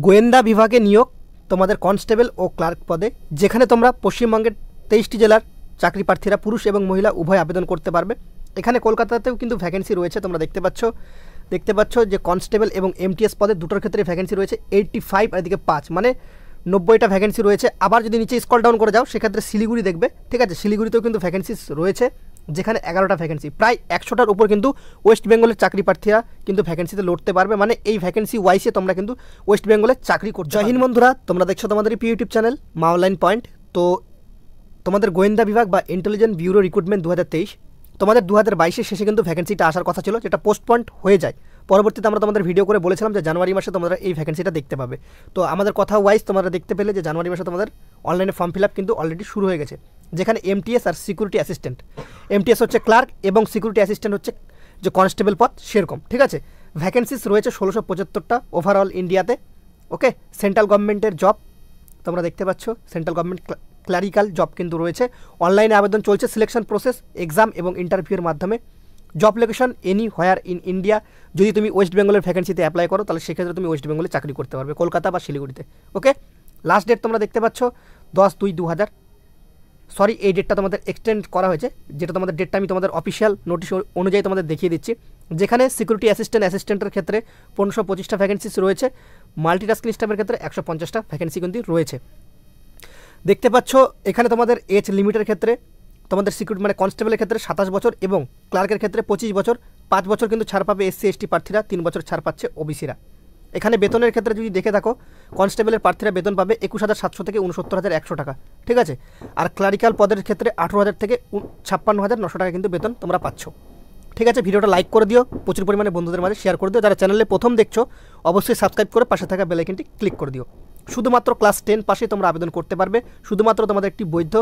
গোয়েন্দা বিভাগে নিয়োগ তোমাদের কনস্টেবল ও ক্লার্ক পদে, যেখানে তোমরা পশ্চিমবঙ্গের 23টি জেলার চাকরি প্রার্থীরা পুরুষ এবং মহিলা উভয় আবেদন করতে পারবে। এখানে কলকাতাতেও কিন্তু ভ্যাকেন্সি রয়েছে, তোমরা দেখতে পাচ্ছ যে কনস্টেবল এবং এমটিএস পদে দুটোর ক্ষেত্রে ভ্যাকেন্সি রয়েছে 85 আর এদিকে 5 মানে 90টা ভ্যাকেন্সি রয়েছে। আবার যদি নিচে স্ক্রল ডাউন করে যাও সেক্ষেত্রে শিলিগুড়ি দেখবে, ঠিক আছে, শিলিগুড়িতেও কিন্তু ভ্যাকেন্সি রয়েছে, যেখানে 11টা ভ্যাকেন্সি, প্রায় 100টার উপর কিন্তু ওয়েস্ট বেঙ্গলের চাকরি প্রার্থীরা কিন্তু ভ্যাকেন্সিতে লড়তে পারবে। মানে এই ভ্যাকেন্সি ওয়াইসে তোমরা কিন্তু ওয়েস্ট বেঙ্গলের চাকরি করছো। জয় হিন্দ বন্ধুরা, তোমরা দেখছো তোমাদের ইউটিউব চ্যানেল মা অনলাইন পয়েন্ট। তো তোমাদের গোয়েন্দা বিভাগ বা ইন্টেলিজেন্স ব্যুরো রিক্রুটমেন্ট 2023 তোমাদের 2022-এর শেষে কিন্তু ভ্যাকেন্সিটা আসার কথা ছিল, যেটা পোস্টপন্ড হয়ে যায়। পরবর্তীতে আমরা তোমাদের ভিডিও করে বলেছিলাম যে জানুয়ারি মাসে তোমরা এই ভ্যাকেন্সিটা দেখতে পাবে। তো আমাদের কথা ওয়াইজ তোমরা দেখতে পেলে যে জানুয়ারি মাসে তোমাদের অনলাইনে ফর্ম ফিল আপ কিন্তু অলরেডি শুরু হয়ে গেছে, যেখানে এমটিএস আর সিকিউরিটি অ্যাসিস্ট্যান্ট, এমটিএস হচ্ছে ক্লার্ক এবং সিকিউরিটি অ্যাসিস্ট্যান্ট হচ্ছে যে কনস্টেবল পদ সেরকম, ঠিক আছে। ভ্যাকেন্সিস রয়েছে 1675টা ওভারঅল ইন্ডিয়াতে। ওকে, সেন্ট্রাল গভর্নমেন্টের জব তোমরা দেখতে পাচ্ছ, সেন্ট্রাল গভর্নমেন্ট ক্লারিক্যাল জব কিন্তু রয়েছে। অনলাইনে আবেদন চলছে, সিলেকশন প্রসেস এক্সাম এবং ইন্টারভিউয়ের মাধ্যমে। Job location any where in India. যদি তুমি ওয়েস্ট বেঙ্গলের ভ্যাকেন্সিতে অ্যাপ্লাই করো তাহলে সেক্ষেত্রে তুমি ওয়েস্ট বেঙ্গলে চাকরি করতে পারবে, কলকাতা বা শিলিগুড়িতে। ওকে, লাস্ট ডেট তোমরা দেখতে পাচ্ছ 10/2/2000, সরি এই ডেটটা তোমাদের এক্সটেন্ড করা হয়েছে, যেটা তোমাদের ডেটটা আমি তোমাদের অফিসিয়াল নোটিশ অনুযায়ী তোমাদের দেখিয়ে দিচ্ছি। যেখানে সিকিউরিটি অ্যাসিস্ট্যান্টের ক্ষেত্রে 1525টা ভ্যাকেন্সিস রয়েছে, মাল্টিটাস্কিং স্টাফের ক্ষেত্রে 150টা ভ্যাকেন্সি কিন্তু রয়েছে। দেখতে পাচ্ছ এখানে তোমাদের এজ লিমিটের ক্ষেত্রে তোমাদের সিকিউরিটি মানে কনস্টেবলের ক্ষেত্রে 27 বছর এবং ক্লার্কের ক্ষেত্রে 25 বছর, 5 বছর কিন্তু ছাড় পাবে SC/ST প্রার্থীরা, 3 বছর ছাড় পাচ্ছে ওবিসিরা। এখানে বেতনের ক্ষেত্রে যদি দেখে থাকো, কনস্টেবলের প্রার্থীরা বেতন পাবে 21,700 থেকে 69,100 টাকা, ঠিক আছে। আর ক্লারিক্যাল পদের ক্ষেত্রে 18,000 থেকে 56,900 টাকা কিন্তু বেতন তোমরা পাচ্ছ, ঠিক আছে। ভিডিওটা লাইক করে দিও, প্রচুর পরিমাণে বন্ধুদের মাঝে শেয়ার করে দিও। যারা চ্যানেলে প্রথম দেখছো অবশ্যই সাবস্ক্রাইব করে পাশে থাকা বেল আইকনটি ক্লিক করে দিও। শুধুমাত্র ক্লাস 10 পাশে তোমরা আবেদন করতে পারবে, শুধুমাত্র তোমাদের একটি বৈধ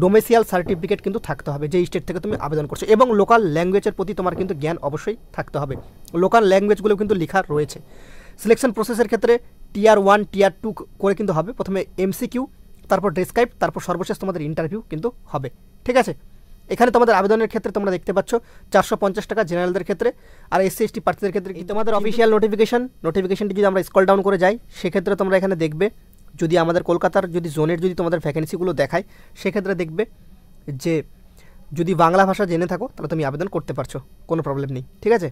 ডোমেসিয়াল সার্টিফিকেট কিন্তু থাকতে হবে, যে স্টেট থেকে তুমি আবেদন করছো, এবং লোকাল ল্যাঙ্গুয়েজের প্রতি তোমার কিন্তু জ্ঞান অবশ্যই থাকতে হবে। লোকাল ল্যাঙ্গুয়েজগুলো কিন্তু লেখা রয়েছে। সিলেকশন প্রসেসের ক্ষেত্রে টিয়ার 1 টিয়ার 2 করে কিন্তু হবে, প্রথমে MCQ, তারপর ডেসক্রাইব, তারপর সর্বশেষ তোমাদের ইন্টারভিউ কিন্তু হবে, ঠিক আছে। এখানে তোমাদের আবেদনের ক্ষেত্রে তোমরা দেখতে পাচ্ছ 450 টাকা জেনারেলদের ক্ষেত্রে, আর SC/ST প্রার্থীদের ক্ষেত্রে তোমাদের অফিসিয়াল নোটিফিকেশনটি যদি আমরা স্ক্রল ডাউন করে যাই সেক্ষেত্রে তোমরা এখানে দেখবে, যদি আমাদের কলকাতার যদি জোনের যদি তোমাদের ভ্যাকেন্সিগুলো দেখায় সেক্ষেত্রে দেখবে যে যদি বাংলা ভাষা জেনে থাকো তাহলে তুমি আবেদন করতে পারছো, কোনো প্রবলেম নেই, ঠিক আছে।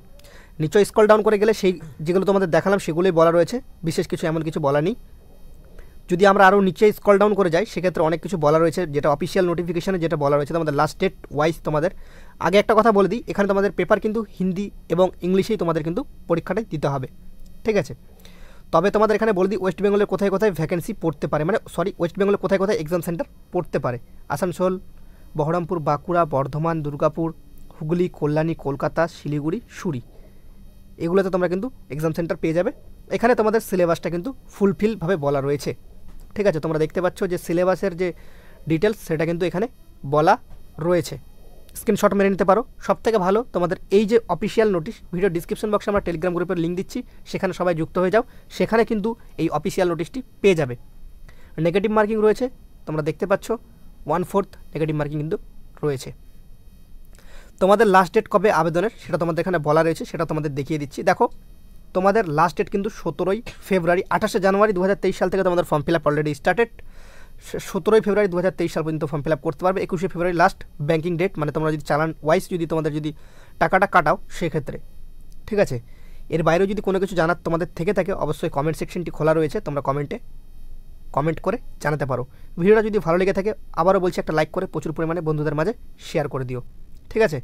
নিচে স্ক্রল ডাউন করে গেলে সেই যেগুলো তোমাদের দেখালাম সেগুলোই বলা রয়েছে, বিশেষ কিছু এমন কিছু বলা নেই। যদি আমরা আরও নিচে স্ক্রল ডাউন করে যাই সেক্ষেত্রে অনেক কিছু বলা রয়েছে, যেটা অফিসিয়াল নোটিফিকেশনে যেটা বলা রয়েছে তোমাদের লাস্ট ডেট ওয়াইজ। তোমাদের আগে একটা কথা বলে দিই, এখানে তোমাদের পেপার কিন্তু হিন্দি এবং ইংলিশেই তোমাদের কিন্তু পরীক্ষাটাই দিতে হবে, ঠিক আছে। তবে তোমাদের এখানে বলে দিই ওয়েস্ট বেঙ্গলের কোথায় কোথায় ভ্যাকেন্সি পড়তে পারে, মানে সরি ওয়েস্ট বেঙ্গলের কোথায় কোথায় এক্সাম সেন্টার পড়তে পারে। আসানসোল, বহরমপুর, বাঁকুড়া, বর্ধমান, দুর্গাপুর, হুগলি, কল্যাণী, কলকাতা, শিলিগুড়ি, সুরি, এগুলোতে তোমরা কিন্তু এক্সাম সেন্টার পেয়ে যাবে। এখানে তোমাদের সিলেবাসটা কিন্তু ফুলফিলভাবে বলা রয়েছে, ঠিক আছে। তোমরা দেখতে পাচ্ছ যে সিলেবাসের যে ডিটেলস সেটা কিন্তু এখানে বলা রয়েছে, স্ক্রিনশট মেরে নিতে পারো। সবথেকে ভালো তোমাদের এই যে অফিসিয়াল নোটিশ, ভিডিও ডিসক্রিপশন বক্সে আমরা টেলিগ্রাম গ্রুপের লিঙ্ক দিচ্ছি, সেখানে সবাই যুক্ত হয়ে যাও, সেখানে কিন্তু এই অফিসিয়াল নোটিশটি পেয়ে যাবে। নেগেটিভ মার্কিং রয়েছে, তোমরা দেখতে পাচ্ছ 1/4 নেগেটিভ মার্কিং কিন্তু রয়েছে। তোমাদের লাস্ট ডেট কবে আবেদনের সেটা তোমাদের এখানে বলা রয়েছে, সেটা তোমাদের দেখিয়ে দিচ্ছি। দেখো তোমাদের লাস্ট ডেট কিন্তু 17ই ফেব্রুয়ারি, 28শে জানুয়ারি 2023 সাল থেকে তোমাদের form fill up already started. 17ই ফেব্রুয়ারি 2023 সাল পর্যন্ত ফর্ম ফিল আপ করতে পারবে। 21শে ফেব্রুয়ারি লাস্ট ব্যাঙ্কিং ডেট, মানে তোমরা যদি চালান ওয়াইজ যদি তোমাদের যদি টাকাটা কাটাও সেক্ষেত্রে, ঠিক আছে। এর বাইরেও যদি কোনো কিছু জানার তোমাদের থেকে থাকে অবশ্যই কমেন্ট সেকশনটি খোলা রয়েছে, তোমরা কমেন্ট করে জানাতে পারো। ভিডিওটা যদি ভালো লেগে থাকে আবারও বলছি একটা লাইক করে প্রচুর পরিমাণে বন্ধুদের মাঝে শেয়ার করে দিও, ঠিক আছে।